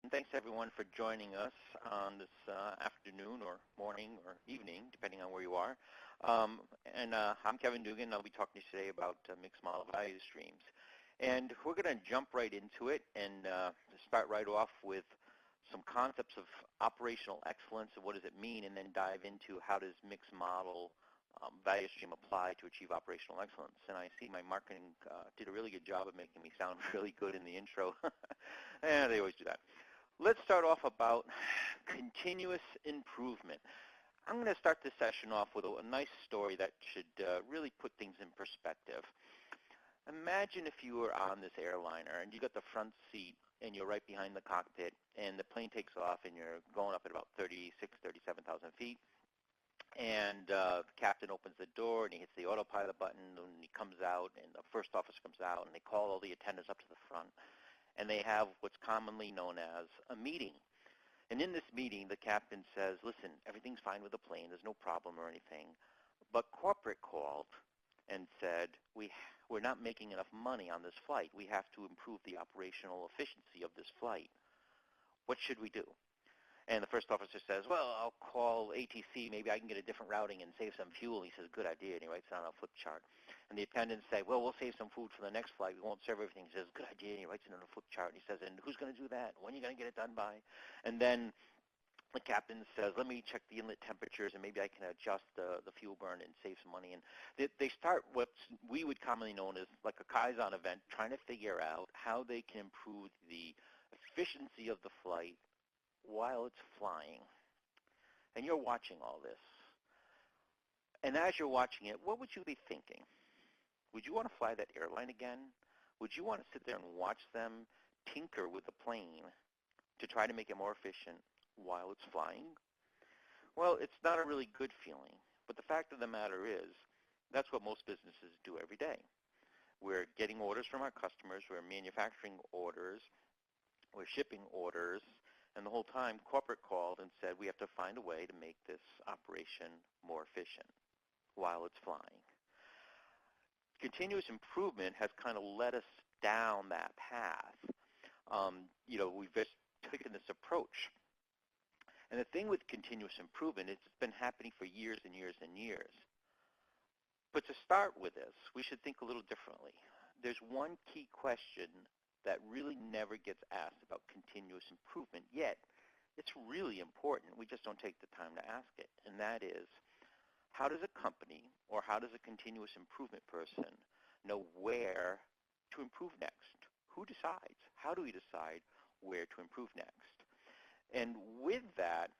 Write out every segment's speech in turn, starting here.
and thanks everyone for joining us on this afternoon or morning or evening, depending on where you are. I'm Kevin Duggan. I'll be talking to you today about mixed model value streams. And we're going to jump right into it and start right off with some concepts of operational excellence and what does it mean, and then dive into how does mixed model value stream apply to achieve operational excellence. And I see my marketing did a really good job of making me sound really good in the intro. And they always do that. Let's start off about continuous improvement. I'm going to start this session off with a nice story that should really put things in perspective. Imagine if you were on this airliner and you got the front seat and you're right behind the cockpit and the plane takes off and you're going up at about 37,000 feet. And the captain opens the door and he hits the autopilot button and he comes out and the first officer comes out and they call all the attendants up to the front and they have what's commonly known as a meeting. And in this meeting, the captain says, listen, everything's fine with the plane. There's no problem or anything. But corporate called and said, we're not making enough money on this flight. We have to improve the operational efficiency of this flight. What should we do? And the first officer says, well, I'll call ATC. Maybe I can get a different routing and save some fuel. He says, good idea, and he writes it on a flip chart. And the attendants say, well, we'll save some food for the next flight. We won't serve everything. He says, good idea, and he writes it on a flip chart. And he says, and who's going to do that? When are you going to get it done by? And then the captain says, let me check the inlet temperatures, and maybe I can adjust the fuel burn and save some money. And they start what we would commonly known as like a Kaizen event, trying to figure out how they can improve the efficiency of the flight while it's flying. And you're watching all this. And as you're watching it, what would you be thinking? Would you want to fly that airline again? Would you want to sit there and watch them tinker with the plane to try to make it more efficient while it's flying? Well, it's not a really good feeling. But the fact of the matter is, that's what most businesses do every day. We're getting orders from our customers. We're manufacturing orders. We're shipping orders. And the whole time, corporate called and said, we have to find a way to make this operation more efficient while it's flying. Continuous improvement has kind of led us down that path. We've just taken this approach. And the thing with continuous improvement, it's been happening for years and years and years. But to start with this, we should think a little differently. There's one key question that really never gets asked about continuous improvement, yet it's really important. We just don't take the time to ask it, and that is, how does a company or how does a continuous improvement person know where to improve next? Who decides? How do we decide where to improve next? And with that,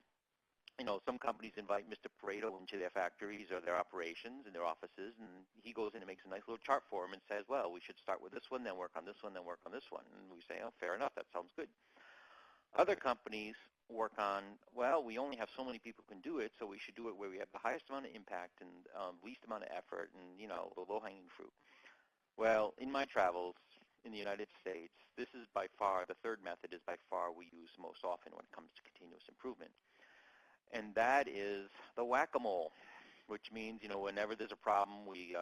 some companies invite Mr. Pareto into their factories or their operations and their offices, and he goes in and makes a nice little chart for them and says, well, we should start with this one, then work on this one, then work on this one. And we say, oh, fair enough, that sounds good. Other companies work on, well, we only have so many people who can do it, so we should do it where we have the highest amount of impact and least amount of effort and, the low-hanging fruit. Well, in my travels in the United States, this is by far, the third method is by far we use most often when it comes to continuous improvement. And that is the whack-a-mole, which means, whenever there's a problem, we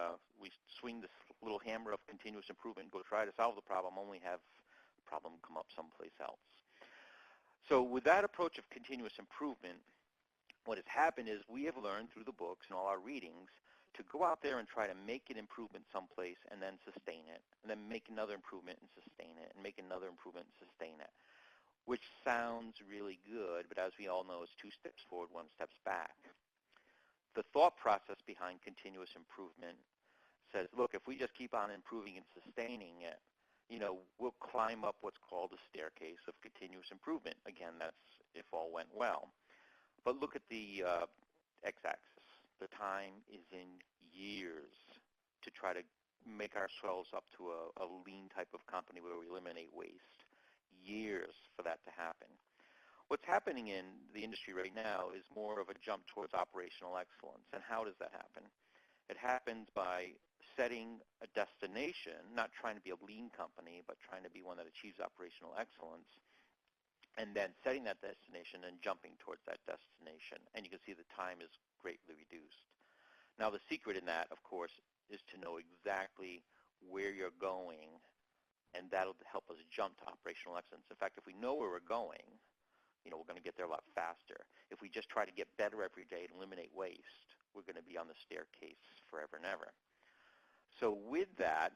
swing this little hammer of continuous improvement and go try to solve the problem, only have the problem come up someplace else. So with that approach of continuous improvement, what has happened is we have learned through the books and all our readings to go out there and try to make an improvement someplace and then sustain it, and then make another improvement and sustain it, and make another improvement and sustain it, which sounds really good, but as we all know, is 2 steps forward, 1 step back. The thought process behind continuous improvement says, look, if we just keep on improving and sustaining it, we'll climb up what's called a staircase of continuous improvement. Again, that's if all went well. But look at the x-axis. The time is in years to try to make ourselves up to a lean type of company where we eliminate waste. Years for that to happen. What's happening in the industry right now is more of a jump towards operational excellence. And how does that happen? It happens by setting a destination, not trying to be a lean company, but trying to be one that achieves operational excellence, and then setting that destination and jumping towards that destination. And you can see the time is greatly reduced. Now, the secret in that, of course, is to know exactly where you're going, and that'll help us jump to operational excellence. In fact, if we know where we're going, we're going to get there a lot faster. If we just try to get better every day and eliminate waste, we're going to be on the staircase forever and ever. So with that,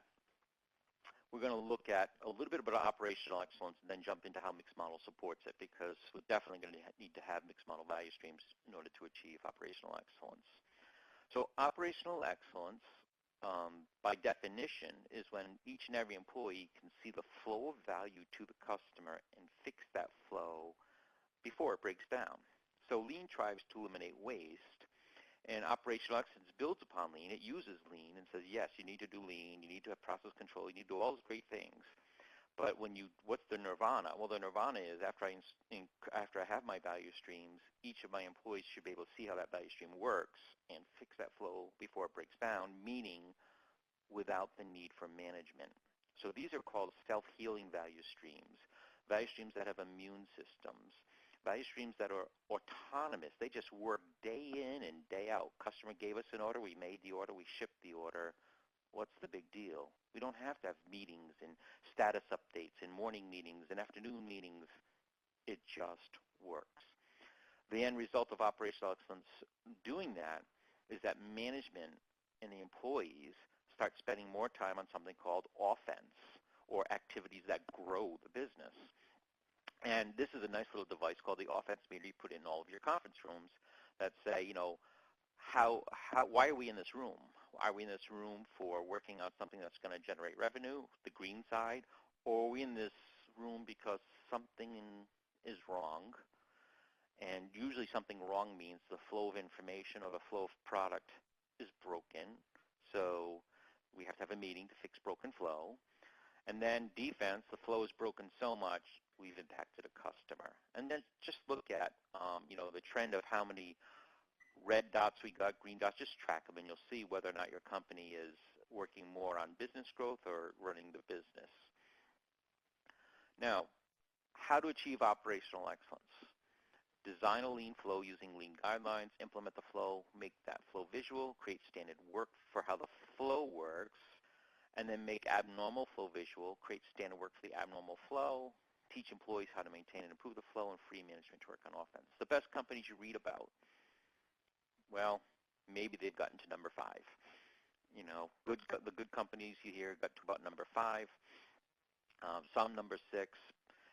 we're going to look at a little bit about operational excellence and then jump into how mixed model supports it, because we're definitely going to need to have mixed model value streams in order to achieve operational excellence. So operational excellence, by definition, is when each and every employee can see the flow of value to the customer and fix that flow before it breaks down. So lean tries to eliminate waste, and operational excellence builds upon lean. It uses lean and says, yes, you need to do lean, you need to have process control, you need to do all those great things. But what's the nirvana? Well, the nirvana is after I have my value streams, each of my employees should be able to see how that value stream works and fix that flow before it breaks down, meaning without the need for management. So these are called self-healing value streams that have immune systems, value streams that are autonomous. They just work day in and day out. Customer gave us an order, we made the order, we shipped the order. What's the big deal? We don't have to have meetings and status updates and morning meetings and afternoon meetings. It just works. The end result of operational excellence doing that is that management and the employees start spending more time on something called offense, or activities that grow the business. And this is a nice little device called the offense meter you put in all of your conference rooms that say, why are we in this room? Are we in this room for working on something that's going to generate revenue, the green side, or are we in this room because something is wrong? And usually something wrong means the flow of information or the flow of product is broken. So we have to have a meeting to fix broken flow. And then defense, the flow is broken so much, we've impacted a customer. And then just look at, the trend of how many red dots we got, green dots, just track them, and you'll see whether or not your company is working more on business growth or running the business. Now, how to achieve operational excellence. Design a lean flow using lean guidelines, implement the flow, make that flow visual, create standard work for how the flow works, and then make abnormal flow visual, create standard work for the abnormal flow, teach employees how to maintain and improve the flow, and free management to work on offense. The best companies you read about, well, maybe they've gotten to number 5. The good companies you hear got to about number 5, some number 6,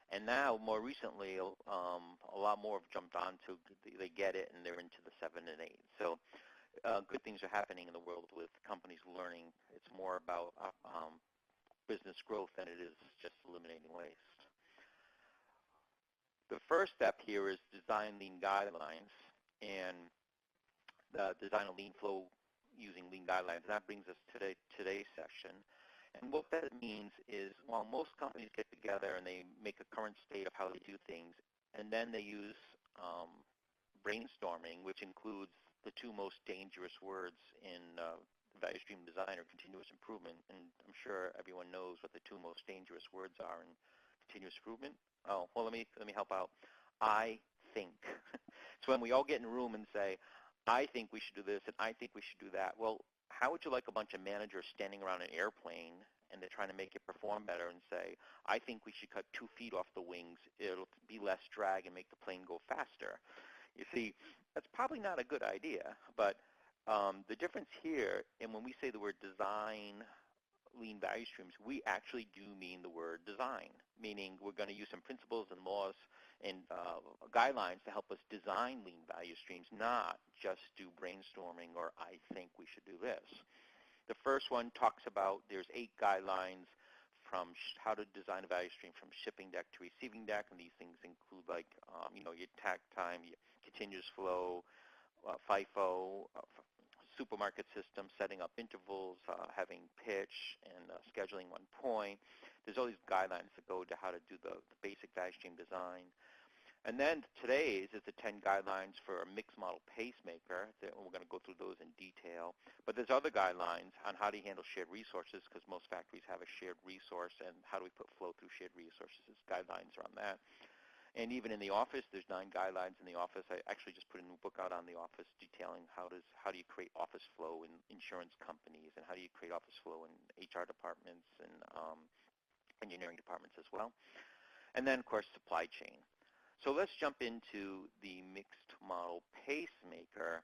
and now more recently, a lot more have jumped on to, they get it, and they're into the 7 and 8. So good things are happening in the world with companies learning. It's more about business growth than it is just eliminating waste. The first step here is design lean guidelines and design a lean flow using lean guidelines. And that brings us to today's session. And what that means is, while most companies get together and they make a current state of how they do things, and then they use brainstorming, which includes the 2 most dangerous words in value stream design or continuous improvement. And I'm sure everyone knows what the 2 most dangerous words are in continuous improvement. Oh, well, let me help out. I think. It's when we all get in a room and say, I think we should do this and I think we should do that. Well, how would you like a bunch of managers standing around an airplane and they're trying to make it perform better and say, I think we should cut 2 feet off the wings. It'll be less drag and make the plane go faster. You see, that's probably not a good idea, but the difference here, and when we say the word design lean value streams, we actually do mean the word design, meaning we're going to use some principles and laws and guidelines to help us design lean value streams, not just do brainstorming or I think we should do this. The first one talks about there's 8 guidelines from how to design a value stream from shipping deck to receiving deck, and these things include like your takt time, your continuous flow, FIFO, supermarket system, setting up intervals, having pitch, and scheduling one point. There's all these guidelines that go to how to do the basic value stream design. And then today's is the 10 guidelines for a mixed model pacemaker. We're going to go through those in detail. But there's other guidelines on how do you handle shared resources, because most factories have a shared resource, and how do we put flow through shared resources. There's guidelines around that. And even in the office, there's 9 guidelines in the office. I actually just put a new book out on the office detailing how do you create office flow in insurance companies, and how do you create office flow in HR departments and engineering departments as well. And then, of course, supply chain. So let's jump into the mixed model pacemaker,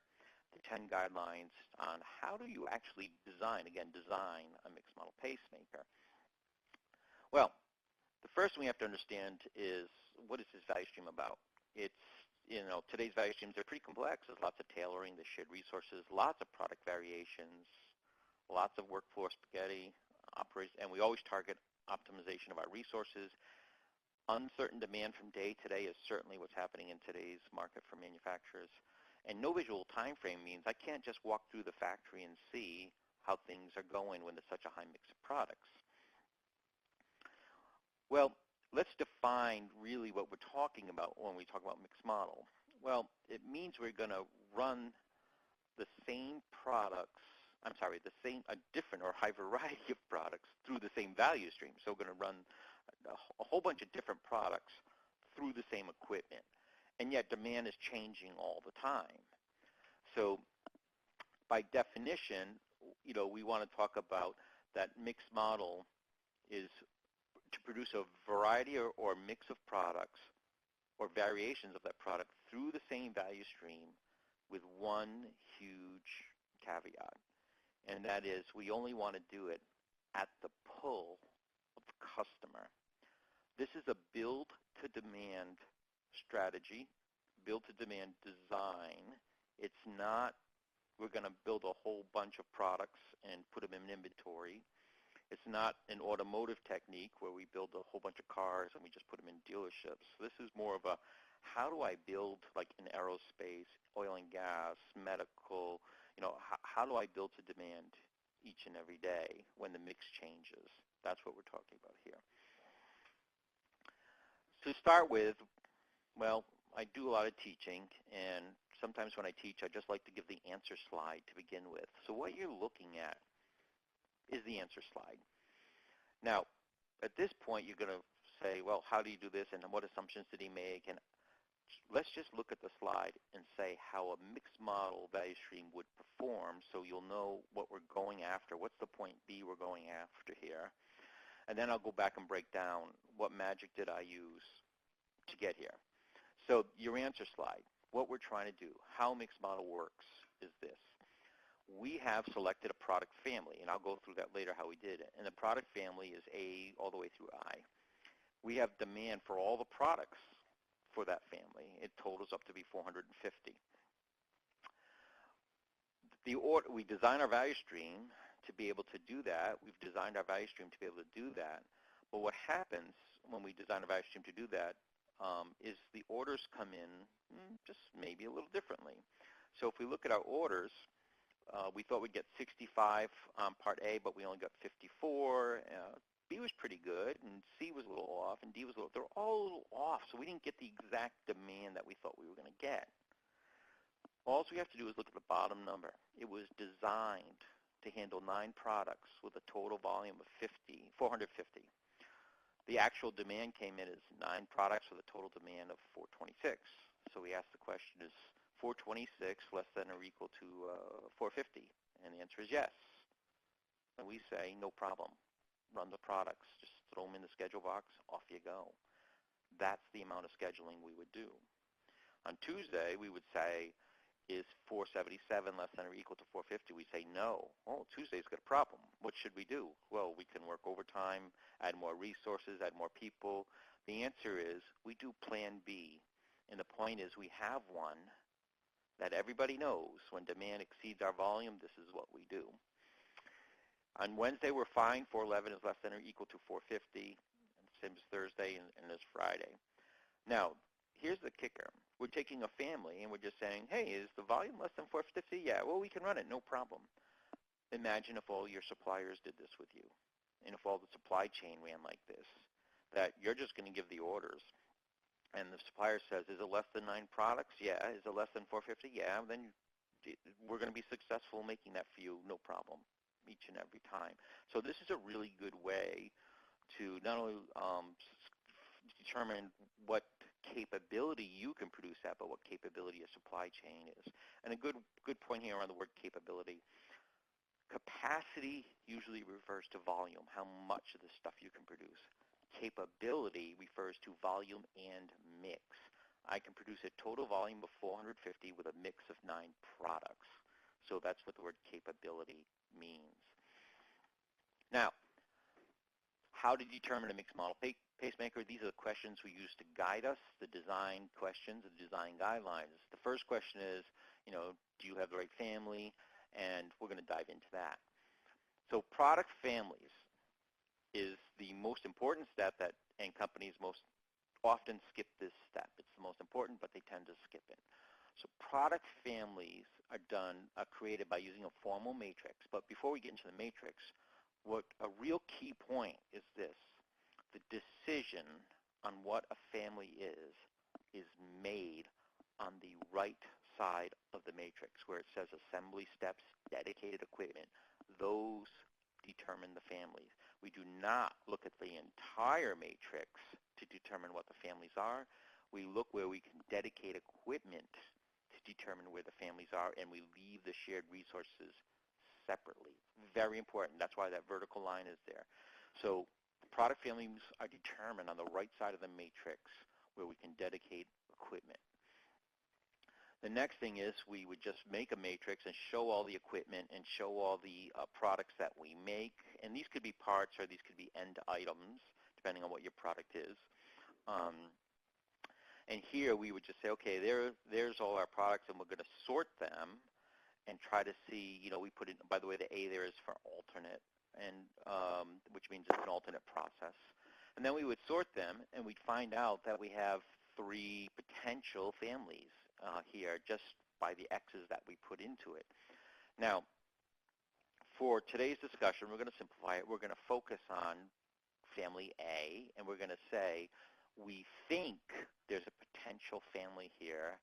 the 10 guidelines on how do you actually design a mixed model pacemaker. Well, the first thing we have to understand is, what is this value stream about? It's, today's value streams are pretty complex. There's lots of tailoring, there's shared resources, lots of product variations, lots of workflow spaghetti, and we always target optimization of our resources. Uncertain demand from day to day is certainly what's happening in today's market for manufacturers. And no visual time frame means I can't just walk through the factory and see how things are going when there's such a high mix of products. Well, let's define really what we're talking about when we talk about mixed model. Well, it means we're going to run the same products, a different or high variety of products through the same value stream. So we're going to run a whole bunch of different products through the same equipment. And yet demand is changing all the time. So by definition, we want to talk about that mixed model is to produce a variety or mix of products or variations of that product through the same value stream with one huge caveat. And that is, we only want to do it at the pull of the customer. This is a build-to-demand strategy, build-to-demand design. It's not, we're going to build a whole bunch of products and put them in inventory. It's not an automotive technique where we build a whole bunch of cars and we just put them in dealerships. This is more of a, how do I build, like in aerospace, oil and gas, medical, how do I build to demand each and every day when the mix changes? That's what we're talking about here. To start with, well, I do a lot of teaching, and sometimes when I teach, I just like to give the answer slide to begin with. So what you're looking at is the answer slide. Now, at this point, you're going to say, well, how do you do this, and what assumptions did he make? And let's just look at the slide and say how a mixed model value stream would perform so you'll know what we're going after. What's the point B we're going after here? And then I'll go back and break down what magic did I use to get here. So your answer slide, what we're trying to do, how a mixed model works is this. We have selected a product family, and I'll go through that later how we did it. And the product family is A all the way through I. We have demand for all the products for that family. It totals up to be 450. We design our value stream to be able to do that. We've designed our value stream to be able to do that. But what happens when we design a value stream to do that is the orders come in just maybe a little differently. So if we look at our orders, we thought we'd get 65 on part A, but we only got 54. B was pretty good, and C was a little off, and D was a little, they're all a little off, so we didn't get the exact demand that we thought we were going to get. All we have to do is look at the bottom number. It was designed to handle 9 products with a total volume of 450. The actual demand came in as 9 products with a total demand of 426. So we asked the question, is 426 less than or equal to 450? And the answer is yes. And we say, no problem. Run the products. Just throw them in the schedule box. Off you go. That's the amount of scheduling we would do. On Tuesday, we would say, is 477 less than or equal to 450? We say no. Oh, Tuesday's got a problem. What should we do? Well, we can work overtime, add more resources, add more people. The answer is we do plan B. And the point is we have one that everybody knows. When demand exceeds our volume, this is what we do. On Wednesday, we're fine. 411 is less than or equal to 450. Same as Thursday and as Friday. Now, here's the kicker. We're taking a family and we're just saying, hey, is the volume less than 450? Yeah, well, we can run it, no problem. Imagine if all your suppliers did this with you, and if all the supply chain ran like this, that you're just going to give the orders, and the supplier says, is it less than 9 products? Yeah. Is it less than 450? Yeah. Then we're going to be successful making that for you, no problem, each and every time. So this is a really good way to not only determine what capability you can produce at, but what capability a supply chain is. And a good point here on the word capability. Capacity usually refers to volume, how much of the stuff you can produce. Capability refers to volume and mix. I can produce a total volume of 450 with a mix of 9 products. So that's what the word capability means. Now, how to determine a mixed model pacemaker? These are the questions we use to guide us, the design questions, the design guidelines. The first question is, do you have the right family? And we're going to dive into that. So product families is the most important step and companies most often skip this step. It's the most important, but they tend to skip it. So product families are created by using a formal matrix. But before we get into the matrix, what a real key point is this. The decision on what a family is made on the right side of the matrix where it says assembly steps, dedicated equipment. Those determine the families. We do not look at the entire matrix to determine what the families are. We look where we can dedicate equipment to determine where the families are, and we leave the shared resources separately. Very important. That's why that vertical line is there. So product families are determined on the right side of the matrix where we can dedicate equipment. The next thing is we would just make a matrix and show all the equipment and show all the products that we make. And these could be parts or these could be end items, depending on what your product is. And here we would just say, okay, there's all our products, and we're going to sort them and try to see, we put in, by the way, the A there is for alternate, and which means it's an alternate process. And then we would sort them, and we'd find out that we have 3 potential families here just by the X's that we put into it. Now, for today's discussion, we're going to simplify it. We're going to focus on family A, and we're going to say we think there's a potential family here.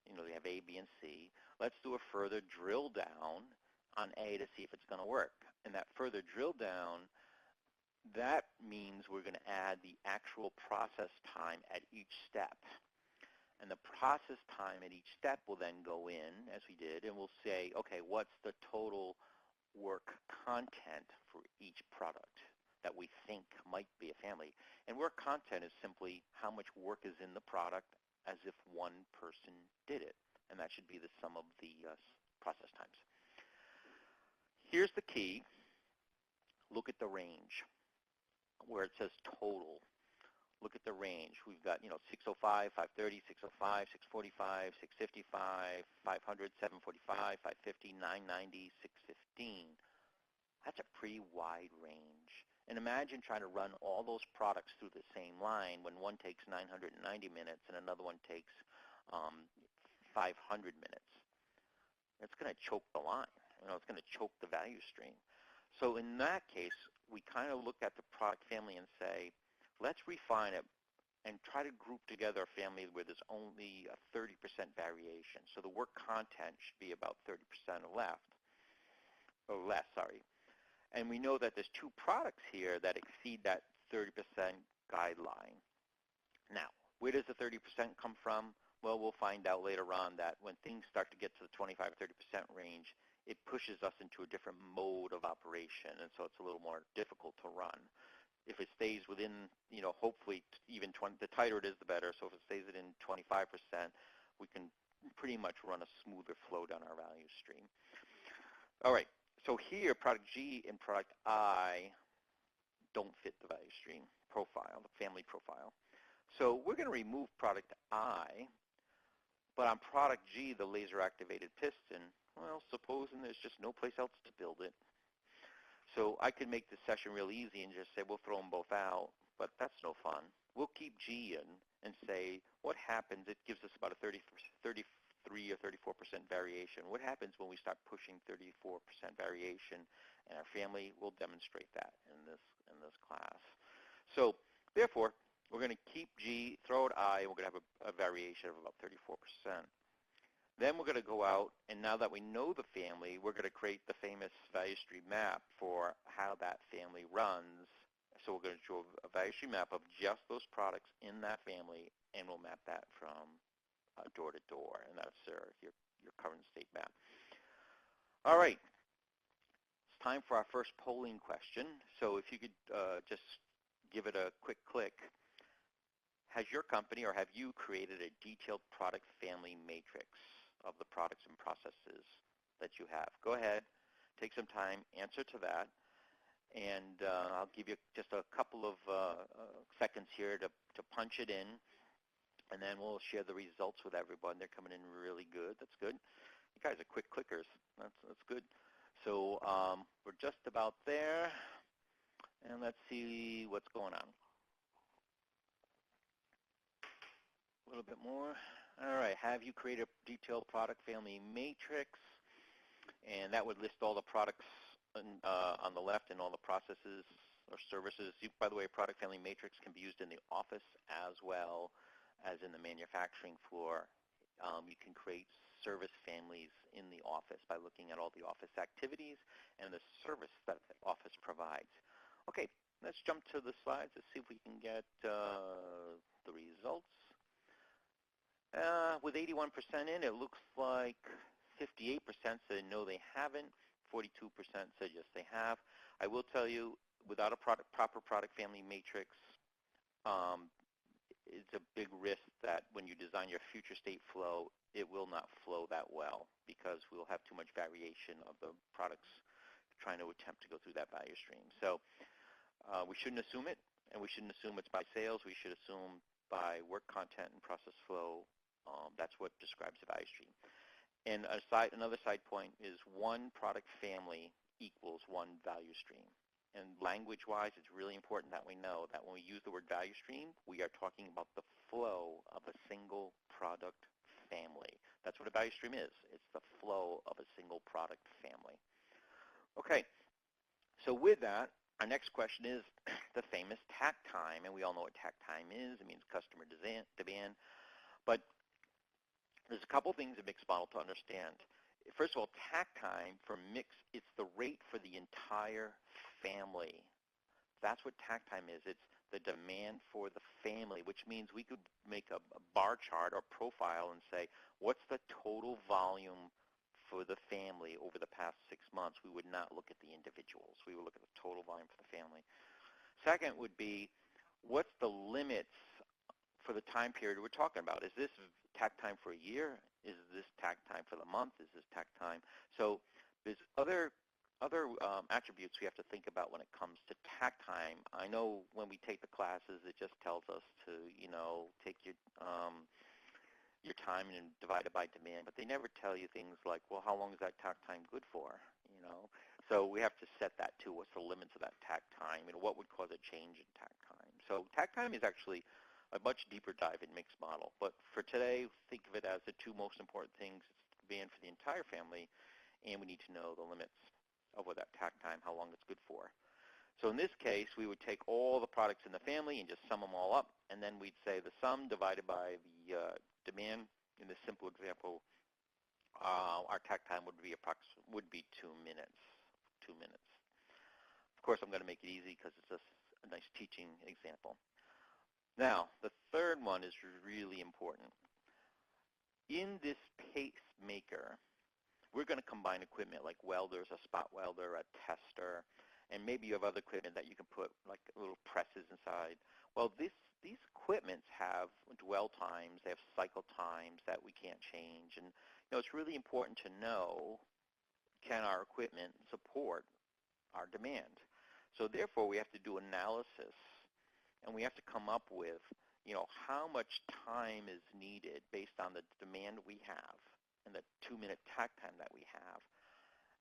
They have A, B, and C. Let's do a further drill down on A to see if it's going to work. And that further drill down, that means we're going to add the actual process time at each step. And the process time at each step will then go in, as we did, and we'll say, okay, what's the total work content for each product that we think might be a family? And work content is simply how much work is in the product as if one person did it. And that should be the sum of the process times. Here's the key. Look at the range where it says total. Look at the range. We've got, 605, 530, 605, 645, 655, 500, 745, 550, 990, 615. That's a pretty wide range. And imagine trying to run all those products through the same line when one takes 990 minutes and another one takes 500 minutes. It's going to choke the line. It's going to choke the value stream. So in that case, we kind of look at the product family and say, let's refine it and try to group together a family where there's only a 30% variation. So the work content should be about 30% or less. And we know that there's 2 products here that exceed that 30% guideline. Now, where does the 30% come from? Well, we'll find out later on that when things start to get to the 25-30% range, it pushes us into a different mode of operation, and so it's a little more difficult to run. If it stays within, hopefully even 20, the tighter it is, the better. So if it stays within 25%, we can pretty much run a smoother flow down our value stream. All right. So here, product G and product I don't fit the value stream profile, the family profile. So we're going to remove product I, but on product G, the laser-activated piston, well, supposing there's just no place else to build it. So I could make this session real easy and just say we'll throw them both out, but that's no fun. We'll keep G in and say what happens. It gives us about a 33 or 34% variation. What happens when we start pushing 34% variation? And our family will demonstrate that in this class. So therefore, we're going to keep G, throw out I, and we're going to have a variation of about 34%. Then we're going to go out, and now that we know the family, we're going to create the famous value stream map for how that family runs. So we're going to draw a value stream map of just those products in that family, and we'll map that from door to door, and that's your current state map. All right. It's time for our first polling question. So if you could just give it a quick click. has your company or have you created a detailed product family matrix of the products and processes that you have? Go ahead, take some time, answer to that, and I'll give you just a couple of seconds here to punch it in, and then we'll share the results with everyone. They're coming in really good. That's good. You guys are quick clickers. That's good. So we're just about there, and let's see what's going on. A little bit more. All right, have you created a detailed product family matrix? And that would list all the products on the left and all the processes or services. By the way, product family matrix can be used in the office as well as in the manufacturing floor. You can create service families in the office by looking at all the office activities and the service that the office provides. Okay, let's jump to the slides. Let's see if we can get the results. With 81% in, it looks like 58% said no, they haven't. 42% said yes, they have. I will tell you, without a proper product family matrix, it's a big risk that when you design your future state flow, it will not flow that well because we'll have too much variation of the products trying to attempt to go through that value stream. So we shouldn't assume it, and we shouldn't assume it's by sales. We should assume by work content and process flow. That's what describes the value stream. And another side point is one product family equals one value stream. And language-wise, it's really important that we know that when we use the word value stream, we are talking about the flow of a single product family. That's what a value stream is. It's the flow of a single product family. Okay, so with that, our next question is the famous takt time, and we all know what takt time is. It means customer demand. But there's a couple things in mixed model to understand. First of all, takt time for mix, it's the rate for the entire family. That's what takt time is. It's the demand for the family, which means we could make a bar chart or profile and say, what's the total volume for the family over the past 6 months? We would not look at the individuals. We would look at the total volume for the family. Second would be, what's the limits for the time period we're talking about? Is this takt time for a year? Is this takt time for the month? Is this takt time? So there's other attributes we have to think about when it comes to takt time. I know when we take the classes, it just tells us to, take your time and divide it by demand, but they never tell you things like, well, how long is that takt time good for? So we have to set that too. What's the limits of that takt time? What would cause a change in takt time? So takt time is actually a much deeper dive in mixed model. But for today, think of it as the two most important things. It's demand for the entire family, and we need to know the limits of what that takt time, how long it's good for. So in this case, we would take all the products in the family and just sum them all up, and then we'd say the sum divided by the demand. In this simple example, our takt time would be 2 minutes. 2 minutes. Of course, I'm going to make it easy because it's just a nice teaching example. Now, the third one is really important. In this Pacemaker, we're going to combine equipment like welders, a spot welder, a tester, and maybe you have other equipment that you can put like little presses inside. Well, these equipments have dwell times, they have cycle times that we can't change, and it's really important to know, can our equipment support our demand? So therefore, we have to do analysis, and we have to come up with, how much time is needed based on the demand we have and the 2-minute takt time that we have.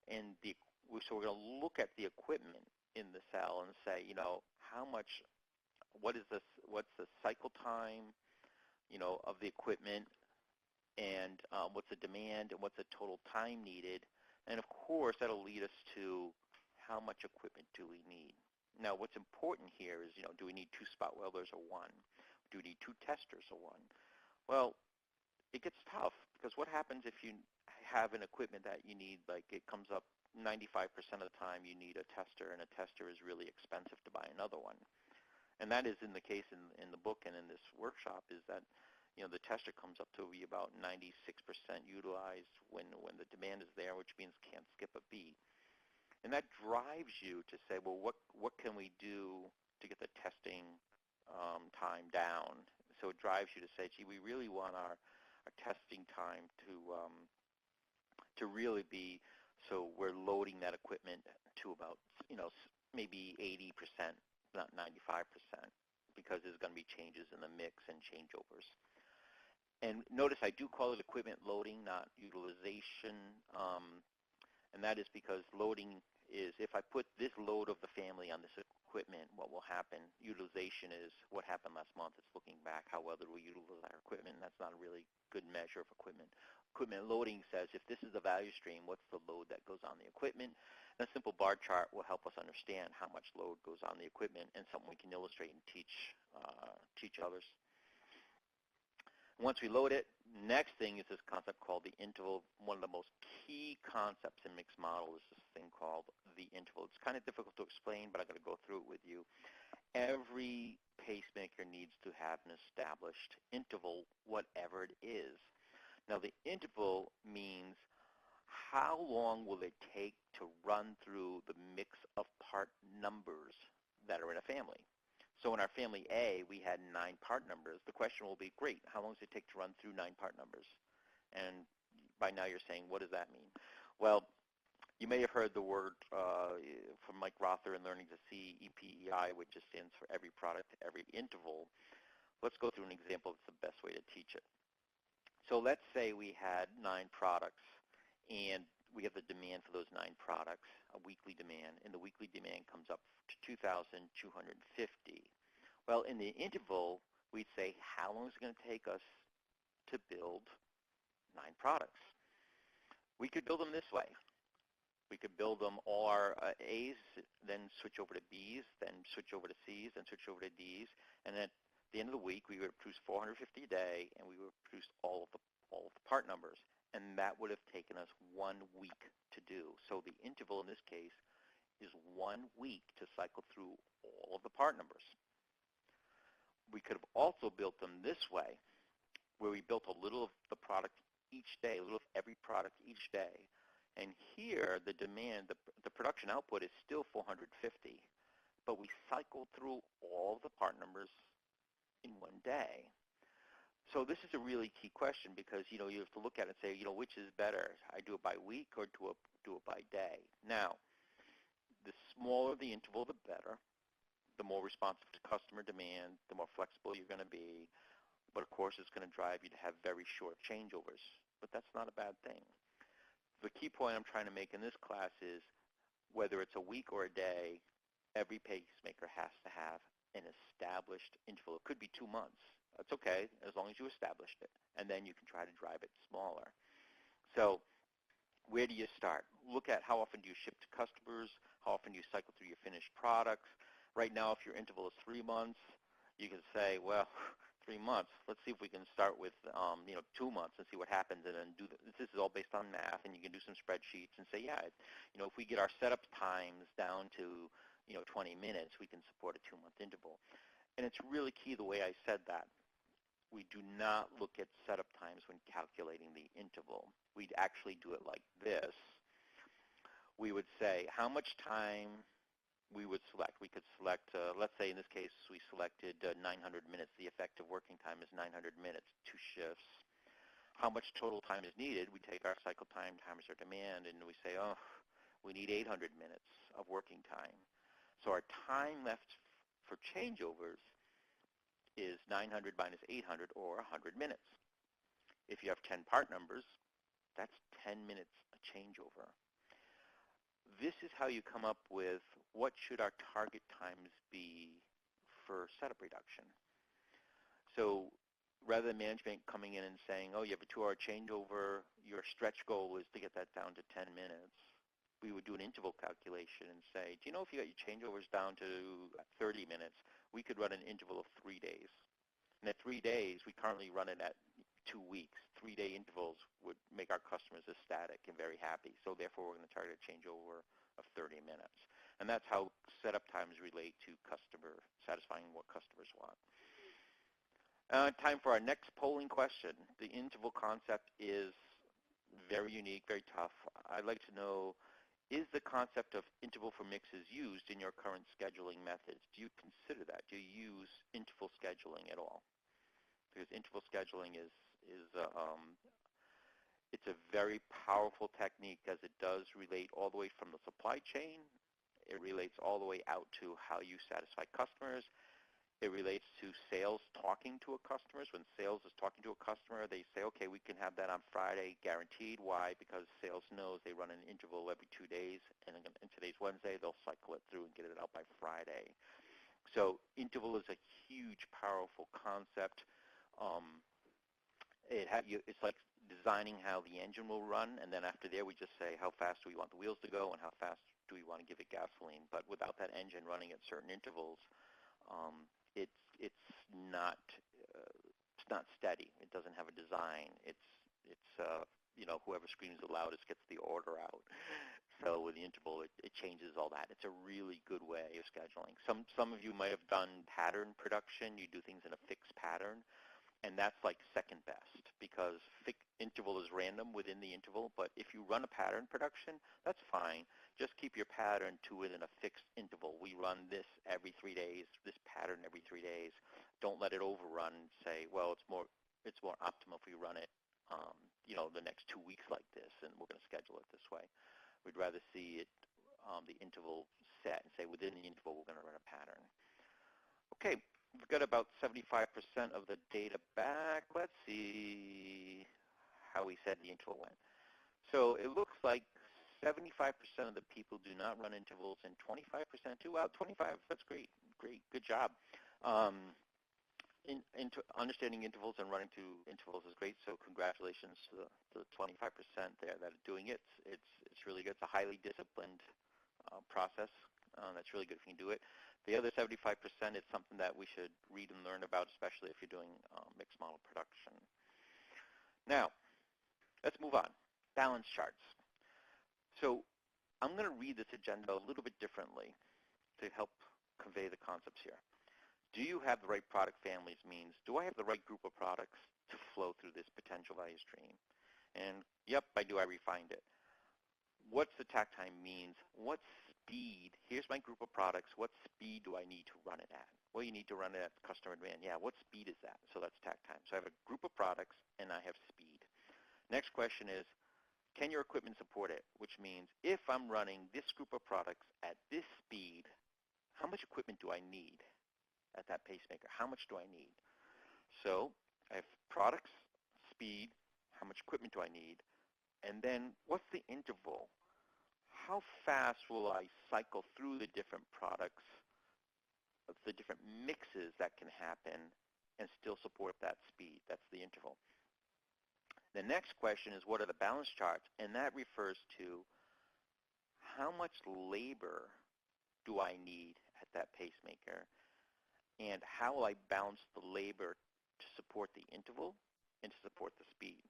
And so we're going to look at the equipment in the cell and say, what's the cycle time, of the equipment, and what's the demand, and what's the total time needed. And of course, that'll lead us to how much equipment do we need. Now, what's important here is, do we need 2 spot welders or 1? Do we need 2 testers or 1? Well, it gets tough because what happens if you have an equipment that you need, like it comes up 95% of the time you need a tester, and a tester is really expensive to buy another one. And that is in the case in the book and in this workshop is that, the tester comes up to be about 96% utilized when the demand is there, which means can't skip a beat. And that drives you to say, well, what can we do to get the testing time down? so it drives you to say, gee, we really want our testing time to really be, so we're loading that equipment to about, maybe 80%, not 95%, because there's going to be changes in the mix and changeovers. And notice I do call it equipment loading, not utilization, and that is because loading is, if I put this load of the family on this equipment, what will happen? Utilization is what happened last month. It's looking back, how well did we utilize our equipment? That's not a really good measure of equipment. Equipment loading says, if this is the value stream, what's the load that goes on the equipment? And a simple bar chart will help us understand how much load goes on the equipment, and something we can illustrate and teach others. Once we load it, next thing is this concept called the interval. One of the most key concepts in mixed model is this thing called the interval. It's kind of difficult to explain, but I'm going to go through it with you. Every pacemaker needs to have an established interval, whatever it is. Now, the interval means how long will it take to run through the mix of part numbers that are in a family. So in our family A, we had 9 part numbers. The question will be, great, how long does it take to run through 9 part numbers? And by now you're saying, what does that mean? Well, you may have heard the word from Mike Rother in Learning to See, EPEI, which just stands for every product, every interval. Let's go through an example that's the best way to teach it. So let's say we had 9 products, and we have the demand for those 9 products, a weekly demand, and the weekly demand comes up to 2,250. Well, in the interval, we'd say, how long is it going to take us to build 9 products? We could build them this way. We could build them all our A's, then switch over to B's, then switch over to C's, then switch over to D's, and at the end of the week, we would have produced 450 a day, and we would have produced all of the part numbers. And that would have taken us 1 week to do. So the interval in this case is 1 week to cycle through all of the part numbers. We could have also built them this way, where we built a little of the product each day, a little of every product each day. And here, the demand, the production output is still 450, but we cycled through all the part numbers in 1 day. So this is a really key question, because you have to look at it and say, which is better? I do it by week or do it by day? Now, the smaller the interval, the better. The more responsive to customer demand, the more flexible you're going to be. But of course, it's going to drive you to have very short changeovers. But that's not a bad thing. The key point I'm trying to make in this class is, whether it's a week or a day, every pacemaker has to have an established interval. It could be 2 months. That's okay, as long as you established it. And then you can try to drive it smaller. So where do you start? Look at how often do you ship to customers, how often do you cycle through your finished products. Right now, if your interval is 3 months, you can say, well, 3 months. Let's see if we can start with 2 months and see what happens, and then this is all based on math, and you can do some spreadsheets and say, yeah, if we get our setup times down to 20 minutes, we can support a 2-month interval. And it's really key the way I said that. We do not look at setup times when calculating the interval. We'd actually do it like this. We would say how much time we would select. We could select, let's say in this case, we selected 900 minutes. The effective working time is 900 minutes, 2 shifts. How much total time is needed? We take our cycle time times our demand, and we say, we need 800 minutes of working time. So our time left for changeovers is 900 minus 800, or 100 minutes. If you have 10 part numbers, that's 10 minutes a changeover. This is how you come up with what should our target times be for setup reduction. So rather than management coming in and saying, you have a 2-hour changeover, your stretch goal is to get that down to 10 minutes, we would do an interval calculation and say, do you know if you got your changeovers down to 30 minutes, we could run an interval of 3 days. And at 3 days, we currently run it at 2 weeks. 3-day intervals would make our customers ecstatic and very happy. So therefore, we're going to target a changeover of 30 minutes. And that's how setup times relate to satisfying what customers want. Time for our next polling question. The interval concept is very unique, very tough. I'd like to know, is the concept of interval for mixes used in your current scheduling methods? Do you consider that? Do you use interval scheduling at all? because interval scheduling is it's a very powerful technique as it does relate all the way from the supply chain. It relates all the way out to how you satisfy customers. It relates to sales talking to a customer. When sales is talking to a customer, they say, okay, we can have that on Friday guaranteed. Why? Because sales knows they run an interval every 2 days, and today's Wednesday, they'll cycle it through and get it out by Friday. So interval is a huge, powerful concept. It's like designing how the engine will run, and then after there we just say how fast do we want the wheels to go and how fast do we want to give it gasoline. But without that engine running at certain intervals, it's not steady. It doesn't have a design. It's whoever screams the loudest gets the order out. So with the interval, it changes all that. It's a really good way of scheduling. Some of you might have done pattern production. You do things in a fixed pattern, and that's like second best because interval is random within the interval. But if you run a pattern production, that's fine. Just keep your pattern to within a fixed interval. We run this every 3 days, this pattern every 3 days. Don't let it overrun and say, well, it's more optimal if we run it, the next 2 weeks like this, and we're going to schedule it this way. We'd rather see it, the interval set, and say within the interval we're going to run a pattern. Okay, we've got about 75% of the data back. Let's see how we said the interval went. So it looks like 75% of the people do not run intervals, and 25% do. Wow, 25, that's great. Great, good job. Understanding intervals and running to intervals is great, so congratulations to the 25% there that are doing it. It's really good. It's a highly disciplined process. That's really good if you can do it. The other 75% is something that we should read and learn about, especially if you're doing mixed model production. Now, let's move on. Balance charts. So I'm going to read this agenda a little bit differently to help convey the concepts here. Do you have the right product families means, do I have the right group of products to flow through this potential value stream? And yep, I do. I refined it. What's the takt time means? What speed? Here's my group of products. What speed do I need to run it at? Well, you need to run it at customer demand. Yeah, what speed is that? So that's takt time. So I have a group of products, and I have speed. Next question is, can your equipment support it? Which means if I'm running this group of products at this speed, how much equipment do I need at that pacemaker? How much do I need? So I have products, speed, how much equipment do I need, and then what's the interval? How fast will I cycle through the different products, the different mixes that can happen, and still support that speed? That's the interval. The next question is, what are the balance charts? And that refers to how much labor do I need at that pacemaker, and how will I balance the labor to support the interval and to support the speed?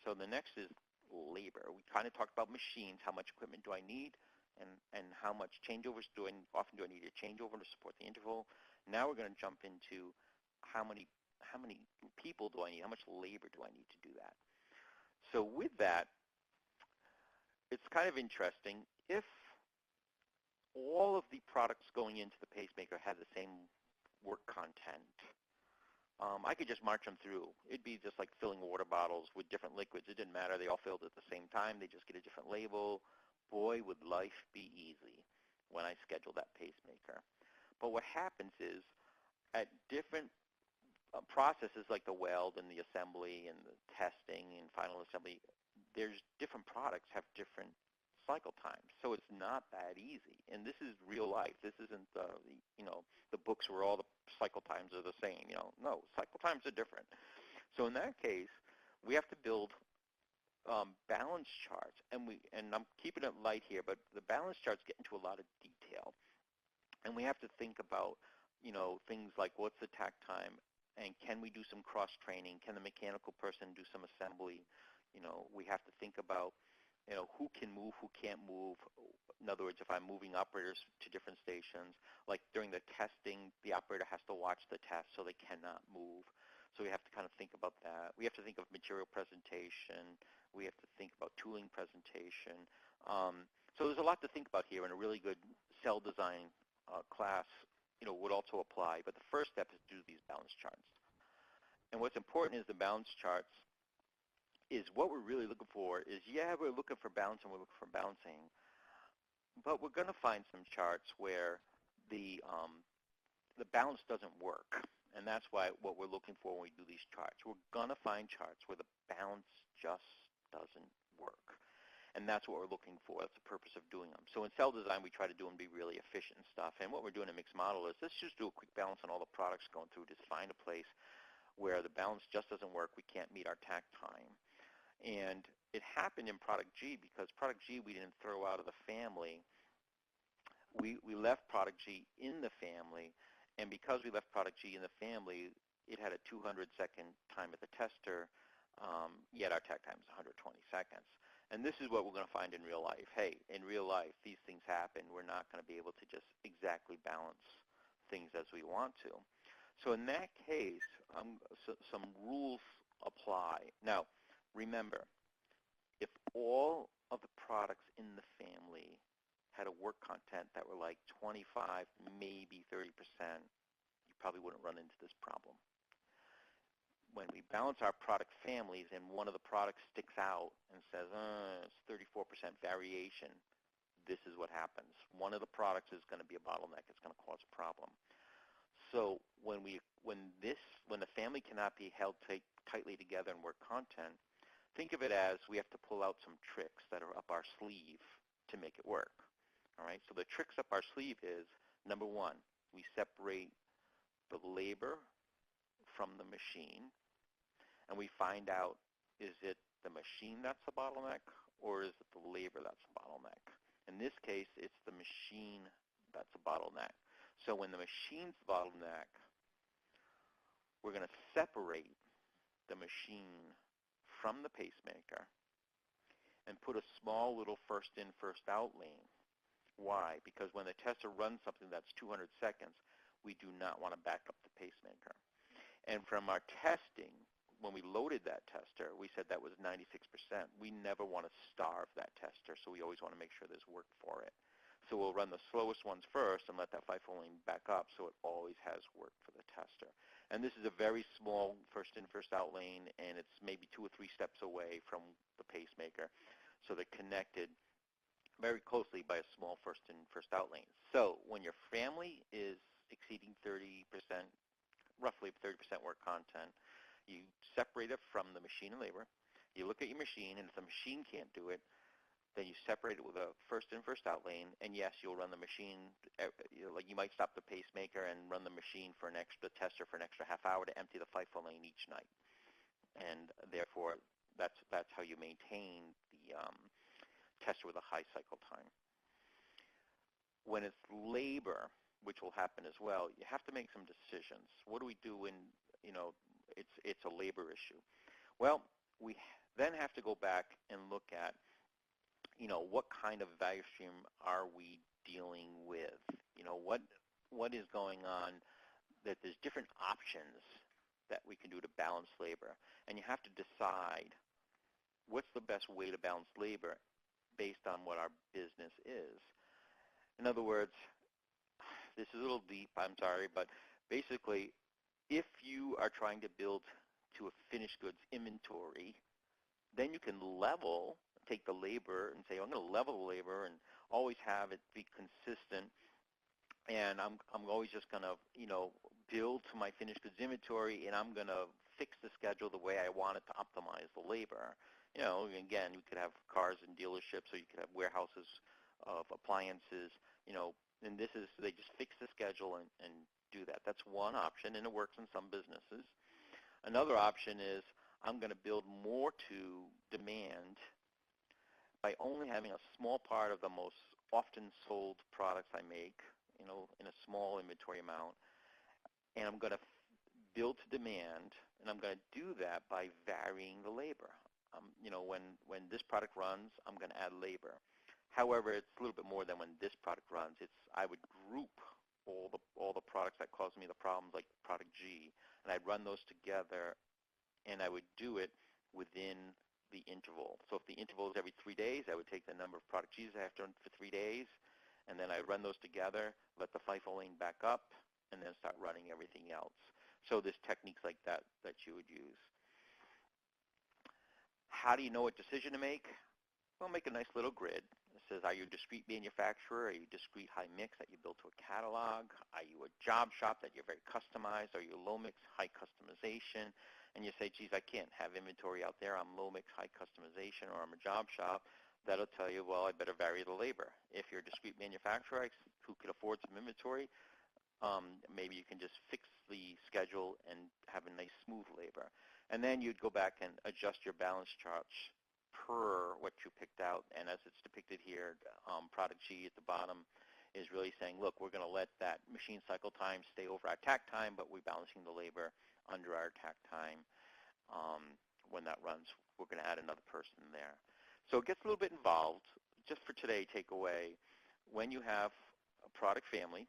So the next is labor. We kind of talked about machines, how much equipment do I need, and how much changeovers often do I need a changeover to support the interval. Now we're going to jump into how many people do I need, how much labor do I need to do that. So with that, it's kind of interesting. If all of the products going into the pacemaker had the same work content, I could just march them through. It'd be just like filling water bottles with different liquids. It didn't matter. They all filled at the same time. They just get a different label. Boy, would life be easy when I schedule that pacemaker. But what happens is at different processes like the weld and the assembly and the testing and final assembly, there's different products have different cycle times. So it's not that easy. And this is real life. This isn't the books where all the cycle times are the same. No, cycle times are different. So in that case, we have to build balance charts. And I'm keeping it light here, but the balance charts get into a lot of detail. And we have to think about, things like what's the takt time, and can we do some cross-training? Can the mechanical person do some assembly? We have to think about who can move, who can't move. In other words, if I'm moving operators to different stations, like during the testing, the operator has to watch the test so they cannot move. So we have to kind of think about that. We have to think of material presentation. We have to think about tooling presentation. So there's a lot to think about here, and a really good cell design class would also apply. But the first step is to do these balance charts. And what's important is the balance charts is what we're really looking for is, yeah, we're looking for balance and we're looking for balancing, but we're going to find some charts where the balance doesn't work. And that's why what we're looking for when we do these charts. We're going to find charts where the balance just doesn't work. And that's what we're looking for. That's the purpose of doing them. So in cell design, we try to do them be really efficient and stuff. And what we're doing in mixed model is let's just do a quick balance on all the products going through. Just find a place where the balance just doesn't work. We can't meet our takt time. And it happened in product G because product G we didn't throw out of the family. We left product G in the family. And because we left product G in the family, it had a 200-second time at the tester, yet our takt time is 120 seconds. And this is what we're going to find in real life. Hey, in real life, these things happen. We're not going to be able to just exactly balance things as we want to. So in that case, some rules apply. Now, remember, if all of the products in the family had a work content that were like 25, maybe 30%, you probably wouldn't run into this problem. When we balance our product families and one of the products sticks out and says, it's 34% variation, this is what happens. One of the products is going to be a bottleneck. It's going to cause a problem. So when the family cannot be held tightly together and work content, think of it as we have to pull out some tricks that are up our sleeve to make it work. All right, so the tricks up our sleeve is, number one, we separate the labor from the machine, and we find out, is it the machine that's the bottleneck, or is it the labor that's the bottleneck? In this case, it's the machine that's the bottleneck. So when the machine's the bottleneck, we're going to separate the machine from the pacemaker and put a small little first in, first out lane. Why? Because when the tester runs something that's 200 seconds, we do not want to back up the pacemaker. And from our testing, when we loaded that tester, we said that was 96%. We never want to starve that tester, so we always want to make sure there's work for it. So we'll run the slowest ones first and let that FIFO lane back up so it always has work for the tester. And this is a very small first in, first out lane, and it's maybe 2 or 3 steps away from the pacemaker. So they're connected very closely by a small first in, first out lane. So when your family is exceeding 30%, roughly 30% work content, you separate it from the machine and labor. You look at your machine, and if the machine can't do it, then you separate it with a first in, first out lane, and yes, you'll run the machine, like you might stop the pacemaker and run the machine for an extra tester for an extra half hour to empty the FIFO lane each night. And therefore, that's how you maintain the tester with a high cycle time. When it's labor, which will happen as well, you have to make some decisions. What do we do when, it's a labor issue? Well, we then have to go back and look at, what kind of value stream are we dealing with? What is going on, that there's different options that we can do to balance labor. And you have to decide what's the best way to balance labor based on what our business is. In other words, this is a little deep, I'm sorry, but basically, if you are trying to build to a finished goods inventory, then you can take the labor and say, I'm going to level the labor and always have it be consistent, and I'm always just going to, build to my finished goods inventory, and I'm going to fix the schedule the way I want it to optimize the labor. Again, you could have cars in dealerships, or you could have warehouses of appliances, and they just fix the schedule and do that. That's one option, and it works in some businesses. Another option is I'm going to build more to demand by only having a small part of the most often sold products I make, in a small inventory amount, and I'm going to build to demand, and I'm going to do that by varying the labor. When this product runs, I'm going to add labor. However, it's a little bit more than when this product runs. I would group all the products that cause me the problems, like product G, and I'd run those together, and I would do it within the interval. So if the interval is every 3 days, I would take the number of product Gs I have to run for 3 days, and then I run those together, let the FIFO lane back up, and then start running everything else. So there's techniques like that that you would use. How do you know what decision to make? Well, make a nice little grid. It says, are you a discrete manufacturer? Are you a discrete high mix that you build to a catalog? Are you a job shop that you're very customized? Are you low mix, high customization? And you say, geez, I can't have inventory out there. I'm low mix, high customization, or I'm a job shop. That'll tell you, well, I better vary the labor. If you're a discrete manufacturer who can afford some inventory, maybe you can just fix the schedule and have a nice smooth labor. And then you'd go back and adjust your balance charts per what you picked out. And as it's depicted here, product G at the bottom is really saying, look, we're going to let that machine cycle time stay over our takt time, but we're balancing the labor under our takt time. When that runs, we're going to add another person there. So it gets a little bit involved. Just for today, takeaway, when you have a product family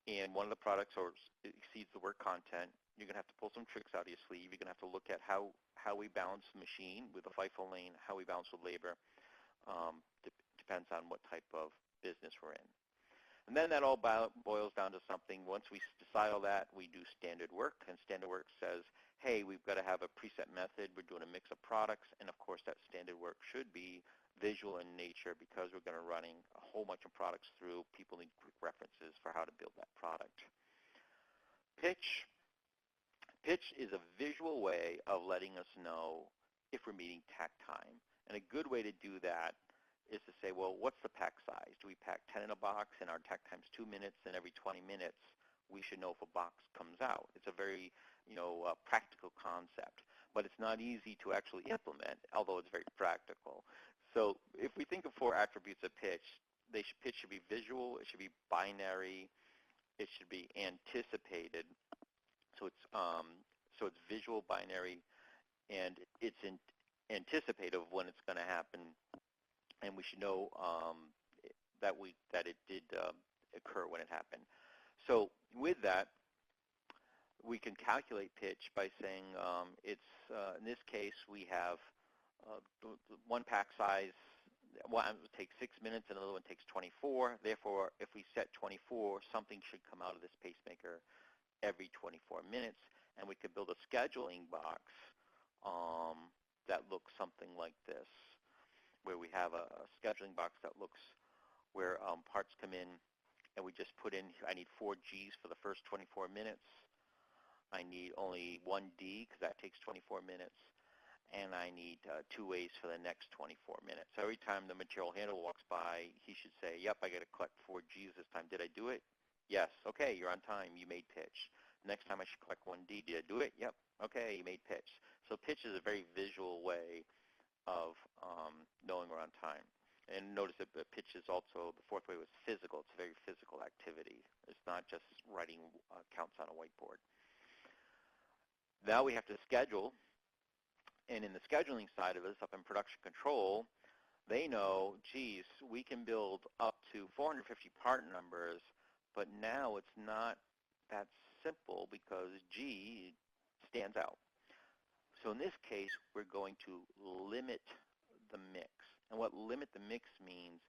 and one of the products exceeds the work content, you're going to have to pull some tricks out of your sleeve. You're going to have to look at how we balance the machine with a FIFO lane, how we balance with labor. Depends on what type of business we're in. And then that all boils down to something. Once we decide all that, we do standard work. And standard work says, hey, we've got to have a preset method. We're doing a mix of products. And, of course, that standard work should be visual in nature because we're going to be running a whole bunch of products through. People need quick references for how to build that product. Pitch. Pitch is a visual way of letting us know if we're meeting takt time. And a good way to do that is to say, well, what's the pack size? Do we pack 10 in a box and our takt time's 2 minutes, and every 20 minutes we should know if a box comes out? It's a very practical concept, but it's not easy to actually implement, although it's very practical. So if we think of 4 attributes of pitch, pitch should be visual, it should be binary, it should be anticipated. So it's visual, binary, and it's anticipative of when it's going to happen, and we should know that it did occur when it happened. So with that, we can calculate pitch by saying it's in this case we have one pack size. One takes 6 minutes and another one takes 24. Therefore, if we set 24, something should come out of this pacemaker every 24 minutes, and we could build a scheduling box that looks something like this, where we have a scheduling box that looks where parts come in, and we just put in, I need 4 Gs for the first 24 minutes. I need only 1 D because that takes 24 minutes, and I need 2 A's for the next 24 minutes. So every time the material handler walks by, he should say, yep, I got to collect 4 Gs this time. Did I do it? Yes. Okay, you're on time. You made pitch. Next time I should collect 1 D. Did I do it? Yep. Okay, you made pitch. So pitch is a very visual way of knowing we're on time. And notice that the pitch is also, the fourth way was physical. It's a very physical activity. It's not just writing counts on a whiteboard. Now we have to schedule. And in the scheduling side of this, up in production control, they know, geez, we can build up to 450 part numbers, but now it's not that simple because G stands out. So in this case, we're going to limit the mix. And what limit the mix means,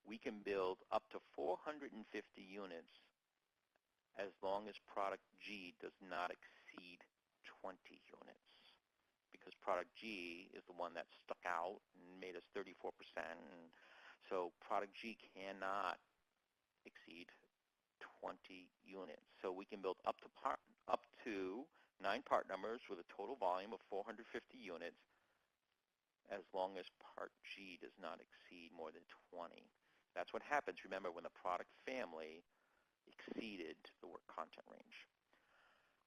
we can build up to 450 units as long as product G does not exceed 20 units. Because product G is the one that stuck out and made us 34%. And so product G cannot exceed 20 units. So we can build up to 9 part numbers with a total volume of 450 units as long as part G does not exceed more than 20. That's what happens, remember, when the product family exceeded the work content range.